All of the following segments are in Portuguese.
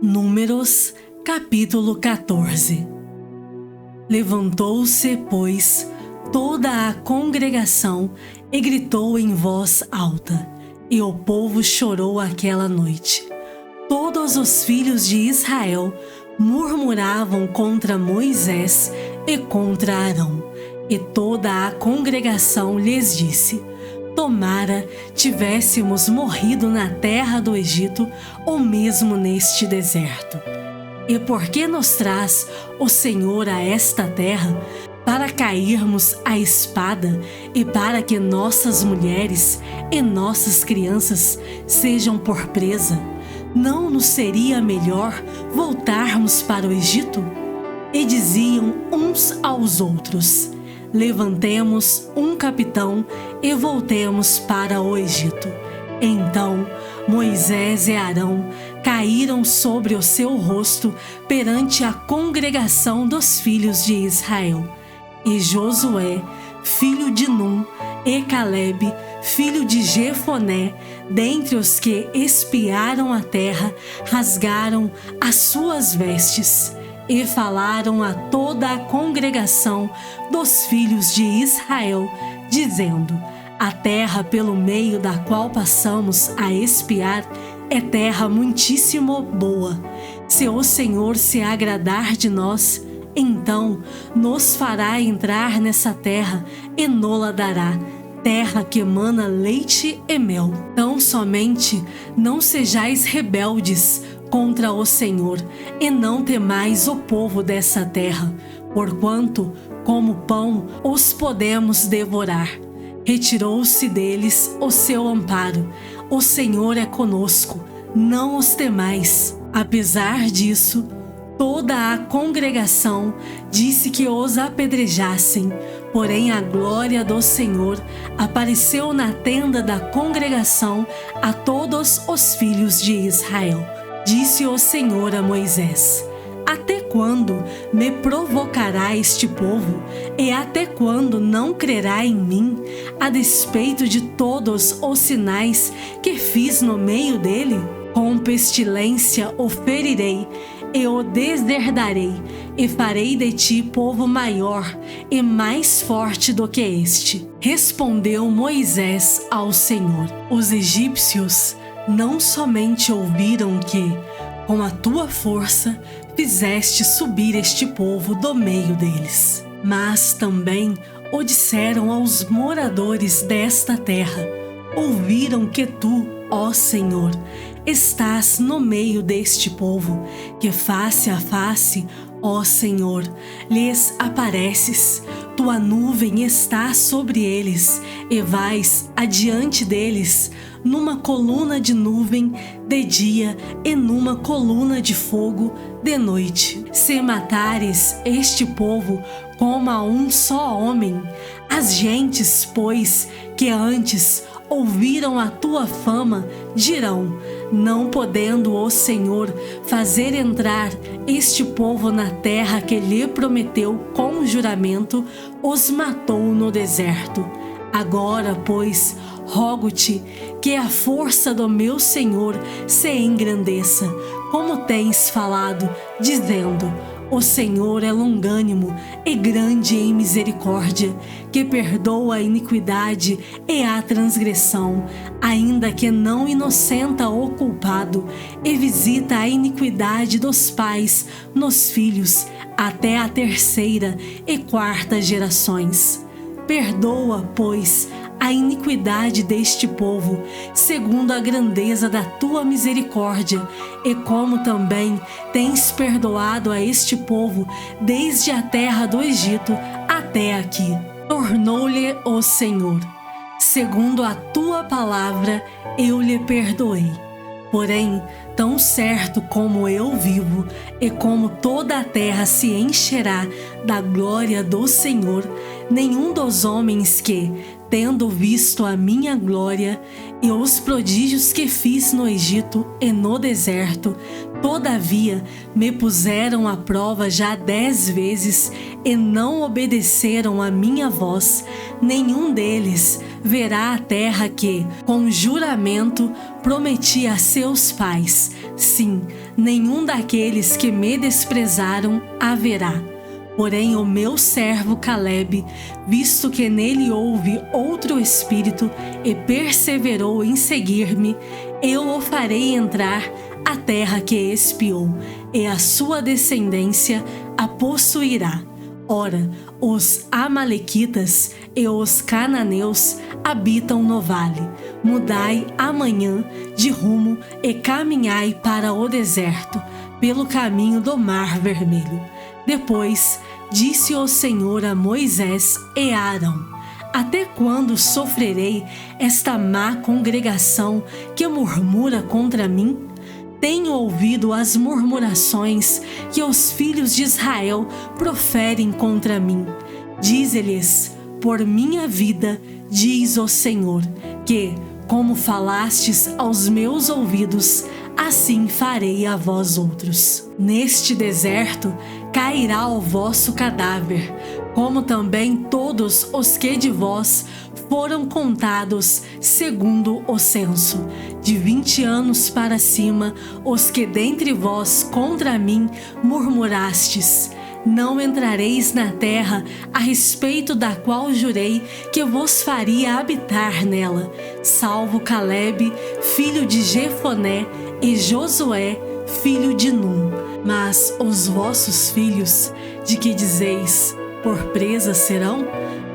Números, capítulo 14. Levantou-se, pois, toda a congregação e gritou em voz alta, e o povo chorou aquela noite. Todos os filhos de Israel murmuravam contra Moisés e contra Arão, e toda a congregação lhes disse: tomara tivéssemos morrido na terra do Egito ou mesmo neste deserto. E por que nos traz o Senhor a esta terra, para cairmos à espada e para que nossas mulheres e nossas crianças sejam por presa? Não nos seria melhor voltarmos para o Egito? E diziam uns aos outros: levantemos um capitão e voltemos para o Egito. Então Moisés e Arão caíram sobre o seu rosto perante a congregação dos filhos de Israel. E Josué, filho de Num, e Calebe, filho de Jefoné, dentre os que espiaram a terra, rasgaram as suas vestes e falaram a toda a congregação dos filhos de Israel, dizendo: a terra pelo meio da qual passamos a espiar é terra muitíssimo boa. Se o Senhor se agradar de nós, então nos fará entrar nessa terra e nola dará, terra que emana leite e mel. Tão somente não sejais rebeldes contra o Senhor, e não temais o povo dessa terra, porquanto, como pão, os podemos devorar. Retirou-se deles o seu amparo. O Senhor é conosco, não os temais. Apesar disso, toda a congregação disse que os apedrejassem, porém a glória do Senhor apareceu na tenda da congregação a todos os filhos de Israel. Disse o Senhor a Moisés: até quando me provocará este povo? E até quando não crerá em mim, a despeito de todos os sinais que fiz no meio dele? Com pestilência o ferirei, e o desherdarei, e farei de ti povo maior e mais forte do que este. Respondeu Moisés ao Senhor: os egípcios não somente ouviram que, com a tua força, fizeste subir este povo do meio deles, mas também o disseram aos moradores desta terra. Ouviram que tu, ó Senhor, estás no meio deste povo, que face a face, ó Senhor, lhes apareces. Tua nuvem está sobre eles, e vais adiante deles, numa coluna de nuvem de dia e numa coluna de fogo de noite. Se matares este povo como a um só homem, as gentes, pois, que antes ouviram a tua fama, dirão: não podendo o Senhor fazer entrar este povo na terra que lhe prometeu com juramento, os matou no deserto. Agora, pois, rogo-te que a força do meu Senhor se engrandeça, como tens falado, dizendo: o Senhor é longânimo e grande em misericórdia, que perdoa a iniquidade e a transgressão, ainda que não inocenta o culpado, e visita a iniquidade dos pais nos filhos, até a terceira e quarta gerações. Perdoa, pois, a iniquidade deste povo, segundo a grandeza da tua misericórdia, e como também tens perdoado a este povo desde a terra do Egito até aqui. Tornou-lhe o Senhor: segundo a tua palavra eu lhe perdoei. Porém, tão certo como eu vivo, e como toda a terra se encherá da glória do Senhor, nenhum dos homens que, tendo visto a minha glória e os prodígios que fiz no Egito e no deserto, todavia me puseram à prova já 10 vezes e não obedeceram à minha voz, nenhum deles verá a terra que, com juramento, prometi a seus pais, Sim, nenhum daqueles que me desprezaram haverá. Porém o meu servo Calebe, visto que nele houve outro espírito e perseverou em seguir-me, eu o farei entrar à terra que espiou, e a sua descendência a possuirá. Ora, os amalequitas e os cananeus habitam no vale. Mudai amanhã de rumo e caminhai para o deserto, pelo caminho do Mar Vermelho. Depois disse o Senhor a Moisés e a Arão: até quando sofrerei esta má congregação que murmura contra mim? Tenho ouvido as murmurações que os filhos de Israel proferem contra mim. Dize-lhes: por minha vida, diz o Senhor, que, como falastes aos meus ouvidos, assim farei a vós outros. Neste deserto cairá o vosso cadáver, como também todos os que de vós foram contados segundo o censo, de 20 anos para cima, os que dentre vós contra mim murmurastes. Não entrareis na terra a respeito da qual jurei que vos faria habitar nela, salvo Calebe, filho de Jefoné, e Josué, filho de Num. Mas os vossos filhos, de que dizeis, por presa serão,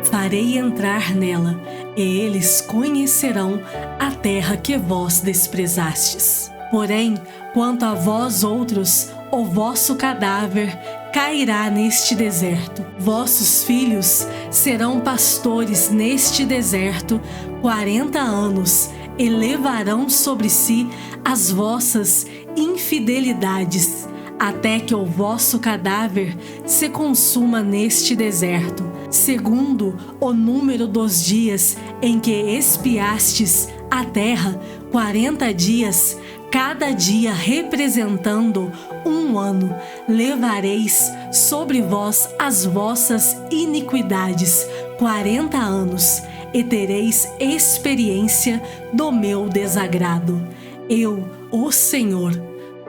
farei entrar nela, e eles conhecerão a terra que vós desprezastes. Porém, quanto a vós outros, o vosso cadáver cairá neste deserto. Vossos filhos serão pastores neste deserto 40 anos, e levarão sobre si as vossas infidelidades, até que o vosso cadáver se consuma neste deserto, segundo o número dos dias em que espiastes a terra, 40 dias, cada dia representando um ano. Levareis sobre vós as vossas iniquidades 40 anos, e tereis experiência do meu desagrado. Eu, o Senhor,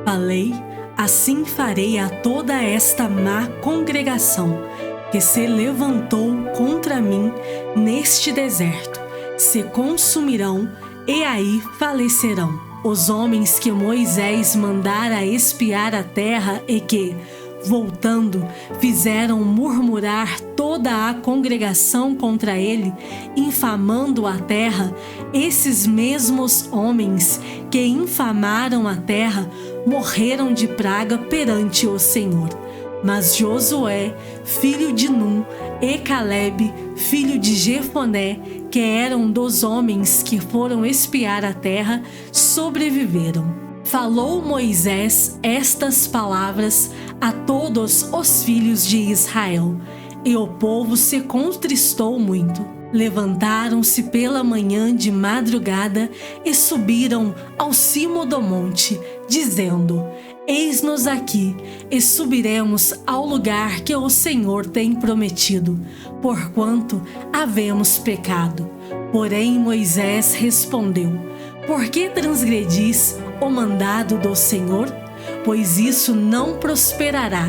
falei, assim farei a toda esta má congregação que se levantou contra mim neste deserto. Se consumirão e aí falecerão. Os homens que Moisés mandara espiar a terra e que, voltando, fizeram murmurar toda a congregação contra ele, infamando a terra, esses mesmos homens que infamaram a terra morreram de praga perante o Senhor. Mas Josué, filho de Num, e Calebe, filho de Jefoné, que eram dos homens que foram espiar a terra, sobreviveram. Falou Moisés estas palavras a todos os filhos de Israel, e o povo se contristou muito. Levantaram-se pela manhã de madrugada e subiram ao cimo do monte, dizendo: eis-nos aqui, e subiremos ao lugar que o Senhor tem prometido, porquanto havemos pecado. Porém Moisés respondeu: por que transgredis o mandado do Senhor? Pois isso não prosperará.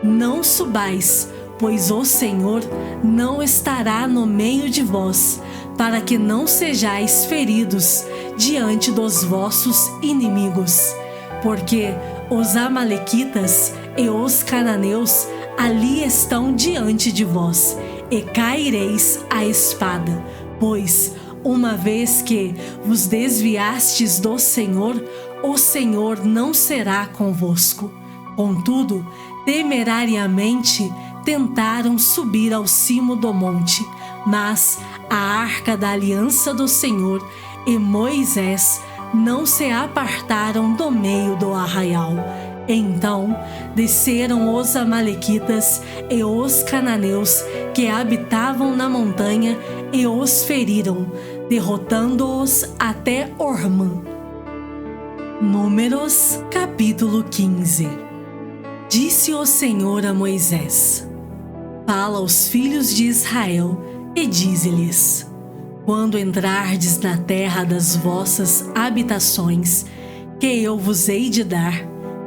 Não subais, pois o Senhor não estará no meio de vós, para que não sejais feridos diante dos vossos inimigos. Porque os amalequitas e os cananeus ali estão diante de vós, e caireis à espada, pois, uma vez que vos desviastes do Senhor, o Senhor não será convosco. Contudo, temerariamente tentaram subir ao cimo do monte, mas a arca da aliança do Senhor e Moisés não se apartaram do meio do arraial. Então desceram os amalequitas e os cananeus que habitavam na montanha e os feriram, derrotando-os até Ormã. Números capítulo 15. Disse o Senhor a Moisés: fala aos filhos de Israel e dize-lhes: quando entrardes na terra das vossas habitações, que eu vos hei de dar,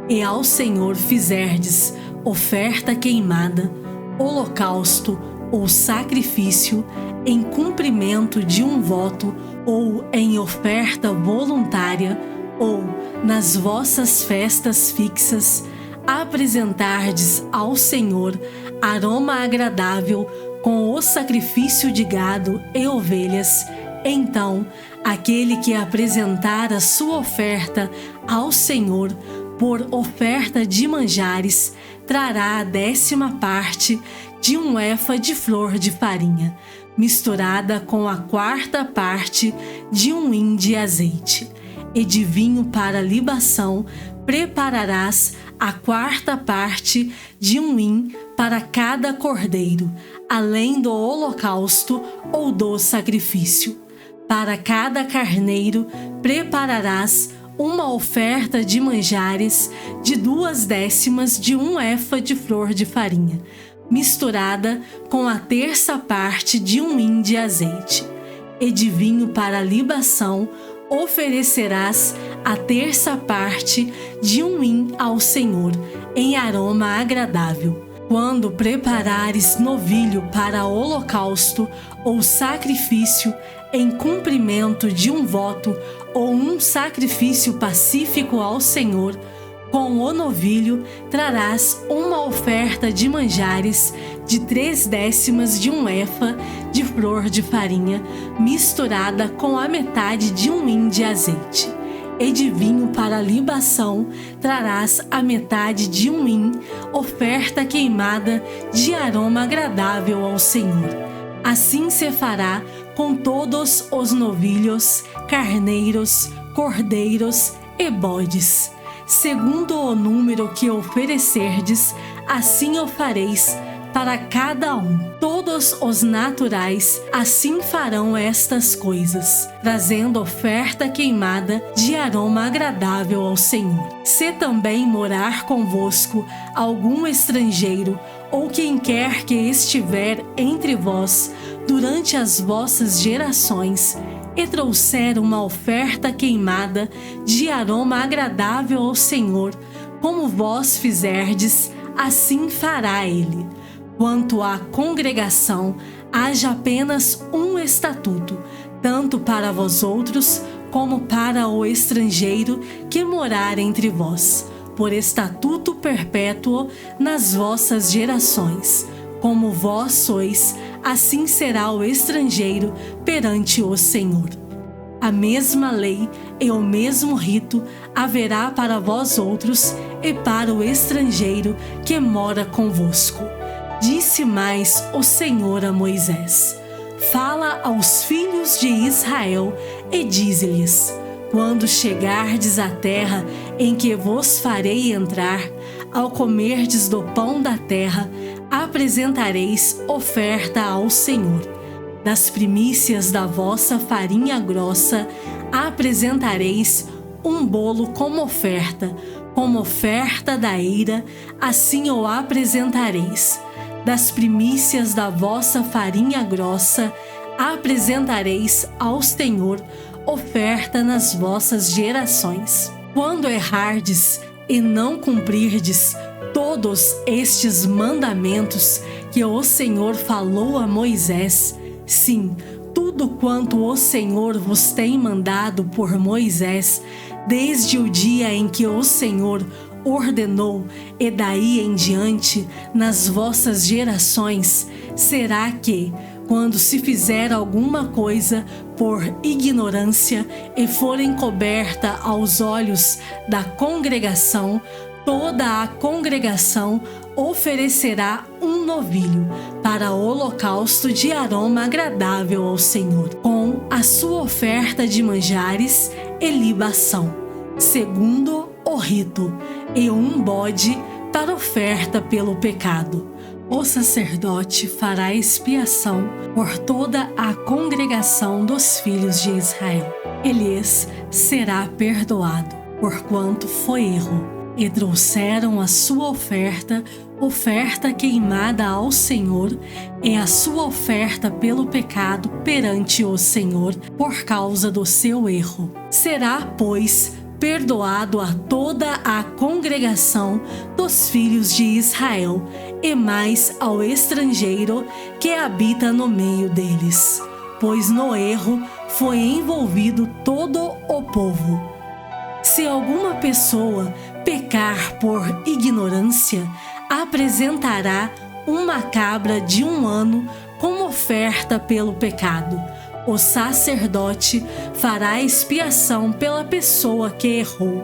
e ao Senhor fizerdes oferta queimada, holocausto ou sacrifício, em cumprimento de um voto, ou em oferta voluntária, ou nas vossas festas fixas, apresentardes ao Senhor aroma agradável com o sacrifício de gado e ovelhas, então aquele que apresentar a sua oferta ao Senhor por oferta de manjares trará a 10ª parte de um efa de flor de farinha, misturada com a 4ª parte de um hin de azeite. E de vinho para libação prepararás a 4ª parte de um hin para cada cordeiro, além do holocausto ou do sacrifício. Para cada carneiro prepararás uma oferta de manjares de 2/10 de um efa de flor de farinha, misturada com a 1/3 parte de um hin de azeite. E de vinho para libação oferecerás a 1/3 parte de um hin ao Senhor, em aroma agradável. Quando preparares novilho para holocausto ou sacrifício, em cumprimento de um voto ou um sacrifício pacífico ao Senhor, com o novilho trarás uma oferta de manjares de 3/10 de um efa de flor de farinha, misturada com a metade de um hin de azeite. E de vinho para libação trarás a metade de um hin, oferta queimada de aroma agradável ao Senhor. Assim se fará com todos os novilhos, carneiros, cordeiros e bodes. Segundo o número que oferecerdes, assim o fareis para cada um. Todos os naturais assim farão estas coisas, trazendo oferta queimada de aroma agradável ao Senhor. Se também morar convosco algum estrangeiro, ou quem quer que estiver entre vós durante as vossas gerações, e trouxer uma oferta queimada de aroma agradável ao Senhor, como vós fizerdes, assim fará ele. Quanto à congregação, haja apenas um estatuto, tanto para vós outros como para o estrangeiro que morar entre vós, por estatuto perpétuo nas vossas gerações. Como vós sois, assim será o estrangeiro perante o Senhor. A mesma lei e o mesmo rito haverá para vós outros e para o estrangeiro que mora convosco. Disse mais o Senhor a Moisés: Fala aos filhos de Israel e dize-lhes: Quando chegardes à terra em que vos farei entrar, ao comerdes do pão da terra, apresentareis oferta ao Senhor. Das primícias da vossa farinha grossa, apresentareis um bolo como oferta da eira, assim o apresentareis. Das primícias da vossa farinha grossa, apresentareis ao Senhor oferta nas vossas gerações. Quando errardes e não cumprirdes todos estes mandamentos que o Senhor falou a Moisés, sim, tudo quanto o Senhor vos tem mandado por Moisés, desde o dia em que o Senhor ordenou, e daí em diante, nas vossas gerações, será que, quando se fizer alguma coisa por ignorância e for encoberta aos olhos da congregação, toda a congregação oferecerá um novilho para holocausto de aroma agradável ao Senhor, com a sua oferta de manjares e libação, segundo o rito, e um bode para oferta pelo pecado. O sacerdote fará expiação por toda a congregação dos filhos de Israel. Ele-lhes será perdoado, porquanto foi erro, e trouxeram a sua oferta queimada ao Senhor, e a sua oferta pelo pecado perante o Senhor, por causa do seu erro. Será, pois, perdoado a toda a congregação dos filhos de Israel, e mais ao estrangeiro que habita no meio deles, pois no erro foi envolvido todo o povo. Se alguma pessoa pecar por ignorância, apresentará uma cabra de 1 ano como oferta pelo pecado. O sacerdote fará expiação pela pessoa que errou,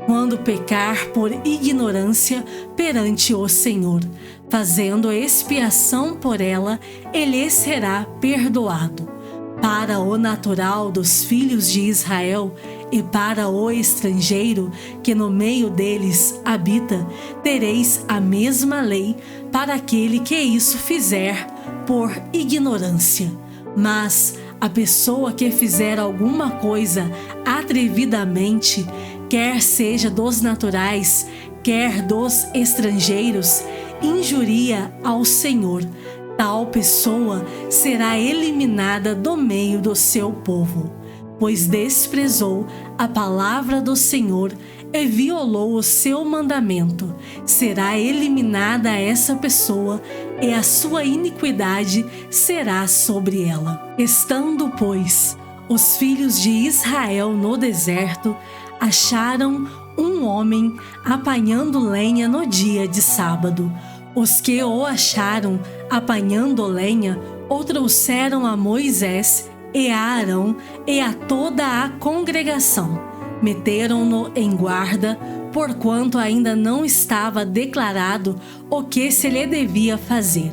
quando pecar por ignorância perante o Senhor. Fazendo expiação por ela, ele será perdoado. Para o natural dos filhos de Israel e para o estrangeiro que no meio deles habita, tereis a mesma lei para aquele que isso fizer por ignorância. Mas a pessoa que fizer alguma coisa atrevidamente, quer seja dos naturais, quer dos estrangeiros, injuria ao Senhor. Tal pessoa será eliminada do meio do seu povo, pois desprezou a palavra do Senhor e violou o seu mandamento. Será eliminada essa pessoa, e a sua iniquidade será sobre ela. Estando, pois, os filhos de Israel no deserto, acharam um homem apanhando lenha no dia de sábado. Os que o acharam apanhando lenha o trouxeram a Moisés e a Arão e a toda a congregação. Meteram-no em guarda, porquanto ainda não estava declarado o que se lhe devia fazer.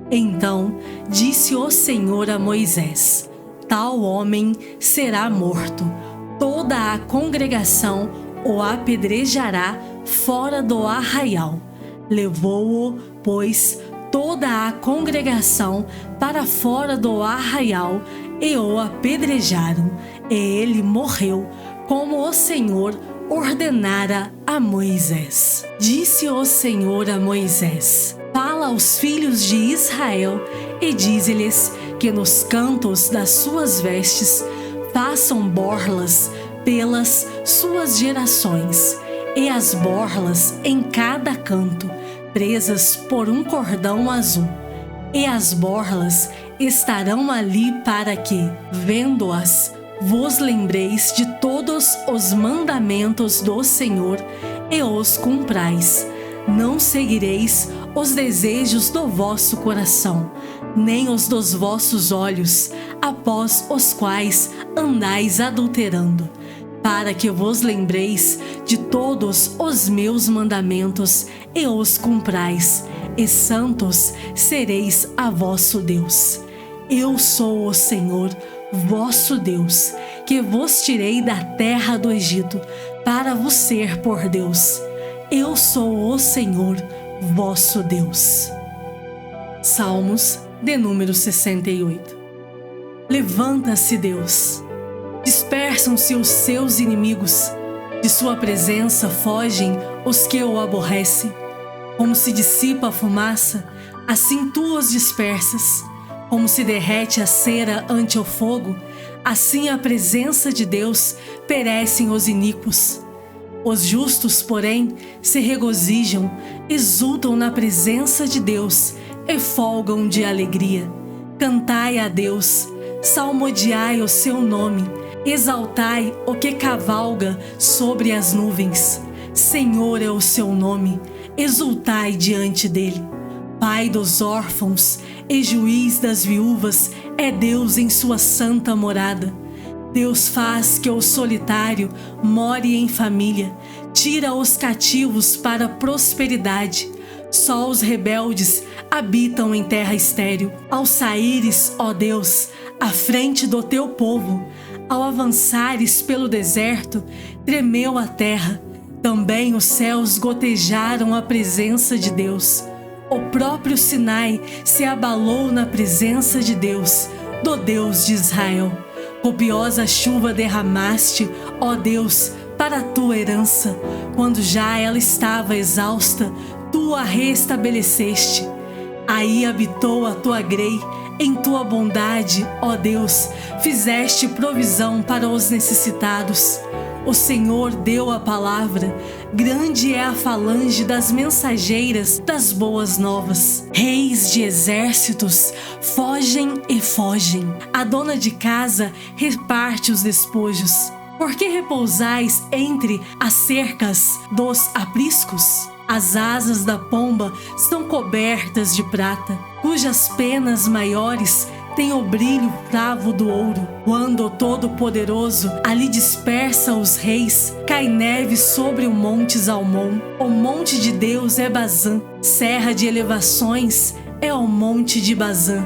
Então disse o Senhor a Moisés: tal homem será morto. Toda a congregação o apedrejará fora do arraial. Levou-o, pois, toda a congregação para fora do arraial e o apedrejaram, e ele morreu, como o Senhor ordenara a Moisés. Disse o Senhor a Moisés: fala aos filhos de Israel e dize-lhes que nos cantos das suas vestes façam borlas pelas suas gerações, e as borlas em cada canto, presas por um cordão azul. E as borlas estarão ali para que, vendo-as, vos lembreis de todos os mandamentos do Senhor e os cumprais. Não seguireis os desejos do vosso coração, nem os dos vossos olhos, após os quais andais adulterando, para que vos lembreis de todos os meus mandamentos e os cumprais, e santos sereis a vosso Deus. Eu sou o Senhor, vosso Deus, que vos tirei da terra do Egito, para vos ser por Deus. Eu sou o Senhor, vosso Deus. Salmos de número 68. Levanta-se, Deus. Dispersam-se os seus inimigos. De sua presença fogem os que o aborrecem. Como se dissipa a fumaça, assim tu os dispersas. Como se derrete a cera ante o fogo, assim à presença de Deus perecem os iníquos. Os justos, porém, se regozijam, exultam na presença de Deus e folgam de alegria. Cantai a Deus, salmodiai o seu nome, exaltai o que cavalga sobre as nuvens. Senhor é o seu nome, exultai diante dele. Pai dos órfãos e juiz das viúvas é Deus em sua santa morada. Deus faz que o solitário more em família, tira os cativos para a prosperidade. Só os rebeldes habitam em terra estéril. Ao saíres, ó Deus, à frente do teu povo, ao avançares pelo deserto, tremeu a terra. Também os céus gotejaram a presença de Deus. O próprio Sinai se abalou na presença de Deus, do Deus de Israel. Copiosa chuva derramaste, ó Deus, para a tua herança. Quando já ela estava exausta, tu a restabeleceste. Aí habitou a tua grei. Em tua bondade, ó Deus, fizeste provisão para os necessitados. O Senhor deu a palavra, grande é a falange das mensageiras das boas novas. Reis de exércitos fogem e fogem. A dona de casa reparte os despojos. Por que repousais entre as cercas dos apriscos? As asas da pomba estão cobertas de prata, cujas penas maiores têm o brilho cravo do ouro. Quando o Todo-Poderoso ali dispersa os reis, cai neve sobre o monte Zalmon. O monte de Deus é Bazã, serra de elevações é o monte de Bazã.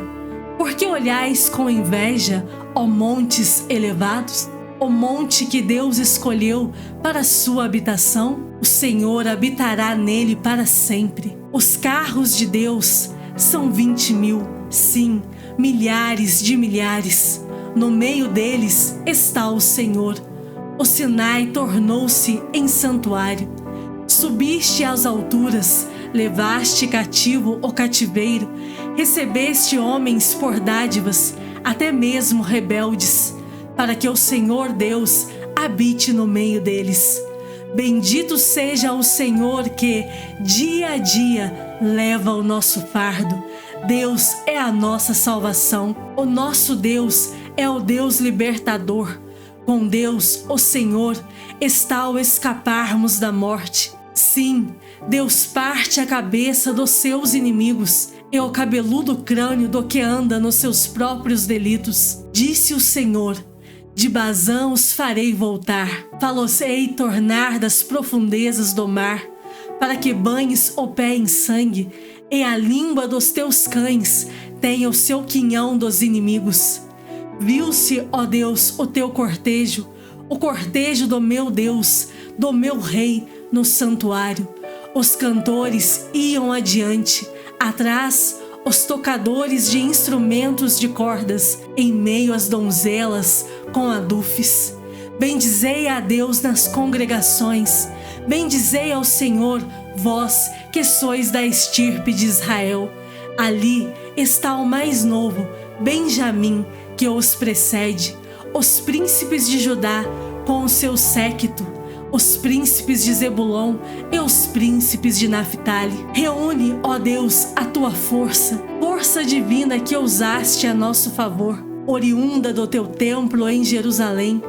Por que olhais com inveja, ó montes elevados? O monte que Deus escolheu para sua habitação, o Senhor habitará nele para sempre. Os carros de Deus são 20.000, sim, milhares de milhares. No meio deles está o Senhor. O Sinai tornou-se em santuário. Subiste às alturas, levaste cativo o cativeiro, recebeste homens por dádivas, até mesmo rebeldes, para que o Senhor Deus habite no meio deles. Bendito seja o Senhor que, dia a dia, leva o nosso fardo. Deus é a nossa salvação. O nosso Deus é o Deus libertador. Com Deus, o Senhor, está ao escaparmos da morte. Sim, Deus parte a cabeça dos seus inimigos e o cabeludo crânio do que anda nos seus próprios delitos. Disse o Senhor: de Bazã os farei voltar, fá-los-ei tornar das profundezas do mar, para que banhes o pé em sangue, e a língua dos teus cães tenha o seu quinhão dos inimigos. Viu-se, ó Deus, o teu cortejo, o cortejo do meu Deus, do meu Rei, no santuário. Os cantores iam adiante, atrás os tocadores de instrumentos de cordas, em meio às donzelas com adufes. Bendizei a Deus nas congregações, bendizei ao Senhor, vós que sois da estirpe de Israel. Ali está o mais novo, Benjamim, que os precede, os príncipes de Judá com o seu séquito, os príncipes de Zebulon e os príncipes de Naphtali. Reúne, ó Deus, a tua força, força divina que usaste a nosso favor, oriunda do teu templo em Jerusalém.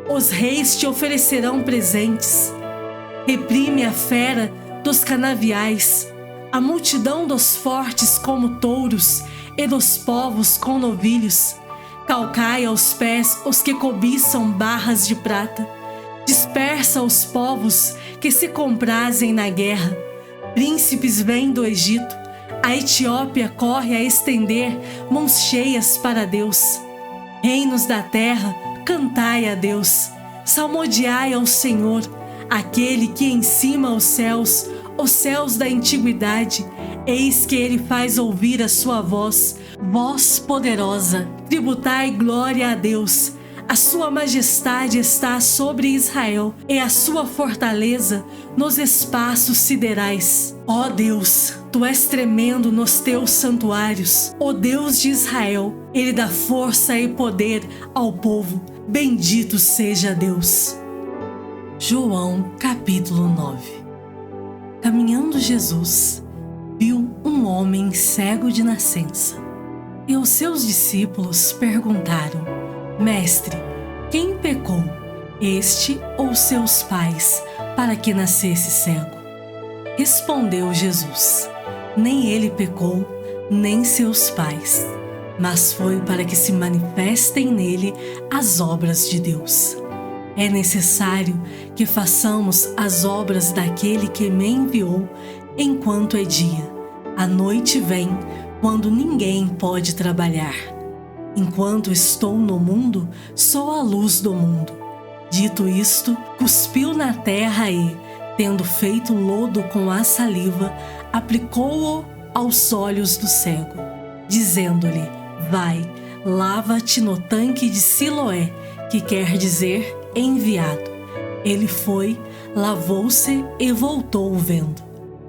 Os reis te oferecerão presentes. Reprime a fera dos canaviais, a multidão dos fortes como touros e dos povos com novilhos. Calcai aos pés os que cobiçam barras de prata. Dispersa os povos que se comprazem na guerra. Príncipes vêm do Egito. A Etiópia corre a estender mãos cheias para Deus. Reinos da terra, cantai a Deus. Salmodiai ao Senhor, aquele que encima os céus da antiguidade. Eis que ele faz ouvir a sua voz, voz poderosa. Tributai glória a Deus. A sua majestade está sobre Israel e a sua fortaleza nos espaços siderais. Ó Deus, tu és tremendo nos teus santuários. Ó Deus de Israel, ele dá força e poder ao povo. Bendito seja Deus. João capítulo 9. Caminhando Jesus, viu um homem cego de nascença. E os seus discípulos perguntaram: Mestre, quem pecou, este ou seus pais, para que nascesse cego? Respondeu Jesus: Nem ele pecou, nem seus pais, mas foi para que se manifestem nele as obras de Deus. É necessário que façamos as obras daquele que me enviou enquanto é dia. A noite vem, quando ninguém pode trabalhar. Enquanto estou no mundo, sou a luz do mundo. Dito isto, cuspiu na terra e, tendo feito lodo com a saliva, aplicou-o aos olhos do cego, dizendo-lhe: Vai, lava-te no tanque de Siloé, que quer dizer enviado. Ele foi, lavou-se e voltou vendo.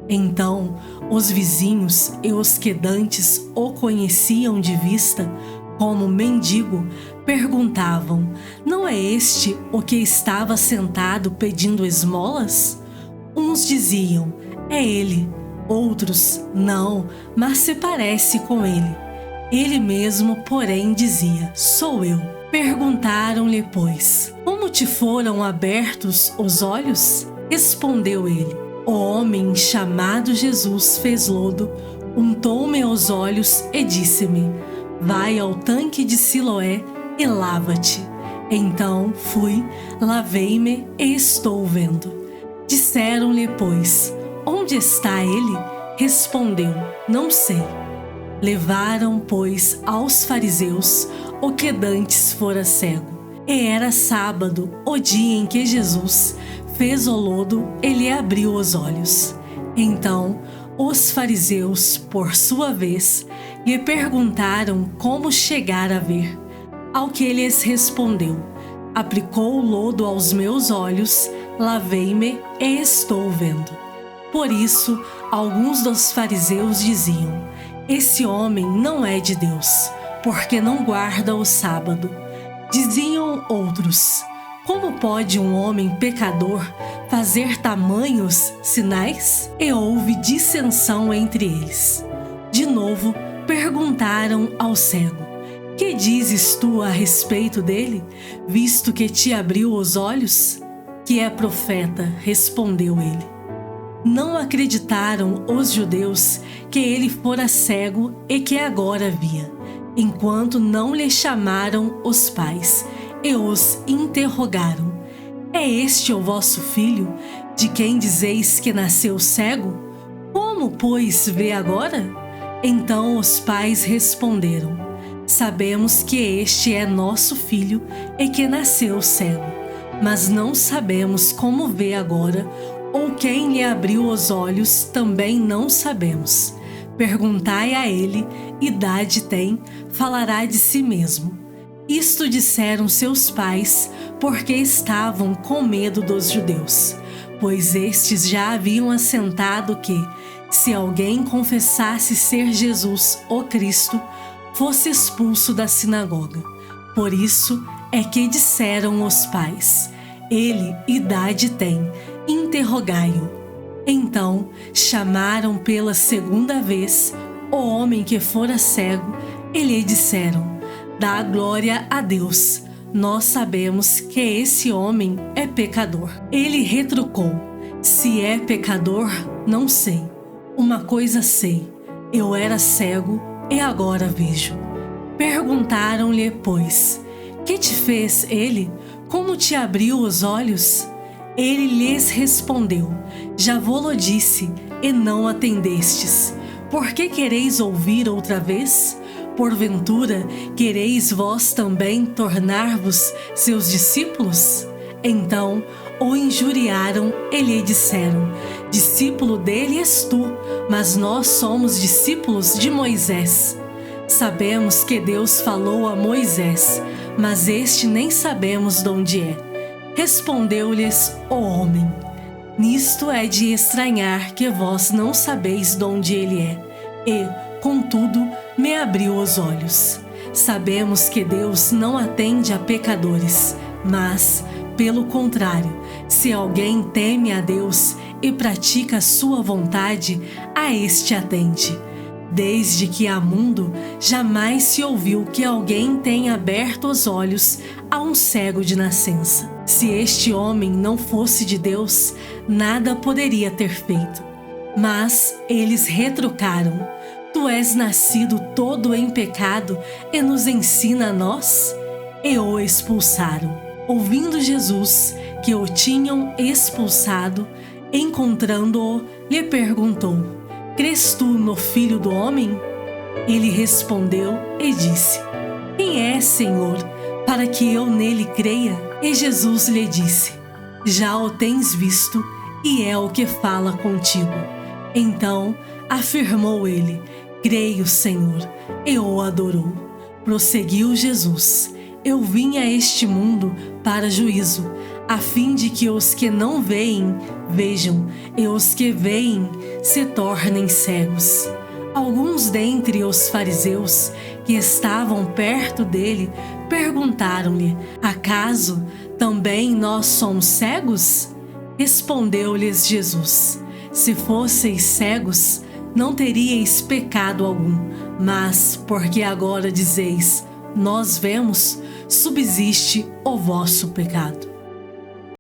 Então, os vizinhos e os que dantes o conheciam de vista como mendigo, perguntavam: não é este o que estava sentado pedindo esmolas? Uns diziam: é ele. Outros: não, mas se parece com ele. Ele mesmo, porém, dizia: sou eu. Perguntaram-lhe, pois: como te foram abertos os olhos? Respondeu ele: o homem chamado Jesus fez lodo, untou-me os olhos e disse-me: vai ao tanque de Siloé e lava-te. Então fui, lavei-me e estou vendo. Disseram-lhe, pois: onde está ele? Respondeu: não sei. Levaram, pois, aos fariseus o que dantes fora cego. E era sábado, o dia em que Jesus fez o lodo e lhe abriu os olhos. Então os fariseus, por sua vez, lhe perguntaram como chegar a ver. Ao que lhes respondeu: aplicou o lodo aos meus olhos, lavei-me e estou vendo. Por isso, alguns dos fariseus diziam: esse homem não é de Deus, porque não guarda o sábado. Diziam outros: como pode um homem pecador fazer tamanhos sinais? E houve dissensão entre eles. De novo, perguntaram ao cego: que dizes tu a respeito dele, visto que te abriu os olhos? Que é profeta, respondeu ele. Não acreditaram os judeus que ele fora cego e que agora via, enquanto não lhe chamaram os pais e os interrogaram: é este o vosso filho, de quem dizeis que nasceu cego? Como, pois, vê agora? Então os pais responderam: sabemos que este é nosso filho e que nasceu cego, mas não sabemos como vê agora, ou quem lhe abriu os olhos também não sabemos. Perguntai a ele, idade tem, falará de si mesmo. Isto disseram seus pais, porque estavam com medo dos judeus, pois estes já haviam assentado que, se alguém confessasse ser Jesus o Cristo, fosse expulso da sinagoga. Por isso é que disseram os pais: ele idade tem, interrogai-o. Então chamaram pela segunda vez o homem que fora cego e lhe disseram: dá glória a Deus, nós sabemos que esse homem é pecador. Ele retrucou: se é pecador, não sei. Uma coisa sei, eu era cego e agora vejo. Perguntaram-lhe, pois: que te fez ele? Como te abriu os olhos? Ele lhes respondeu: já vô-lo disse, e não atendestes. Por que quereis ouvir outra vez? Porventura, quereis vós também tornar-vos seus discípulos? Então o injuriaram e lhe disseram: discípulo dele és tu, mas nós somos discípulos de Moisés. Sabemos que Deus falou a Moisés, mas este nem sabemos de onde é. Respondeu-lhes o homem: nisto é de estranhar que vós não sabeis de onde ele é, e, contudo, me abriu os olhos. Sabemos que Deus não atende a pecadores, mas, pelo contrário, se alguém teme a Deus e pratica a sua vontade, a este atende. Desde que há mundo, jamais se ouviu que alguém tenha aberto os olhos a um cego de nascença. Se este homem não fosse de Deus, nada poderia ter feito. Mas eles retrucaram: tu és nascido todo em pecado e nos ensina a nós? E o expulsaram. Ouvindo Jesus que o tinham expulsado, encontrando-o, lhe perguntou: crês tu no Filho do Homem? Ele respondeu e disse: quem é, Senhor, para que eu nele creia? E Jesus lhe disse: já o tens visto, e é o que fala contigo. Então afirmou ele: creio, Senhor, e o adorou. Prosseguiu Jesus: eu vim a este mundo para juízo, a fim de que os que não veem, vejam, e os que veem se tornem cegos. Alguns dentre os fariseus que estavam perto dele perguntaram-lhe: Acaso também nós somos cegos? Respondeu-lhes Jesus: Se fosseis cegos, não teríeis pecado algum, mas porque agora dizeis: Nós vemos, subsiste o vosso pecado.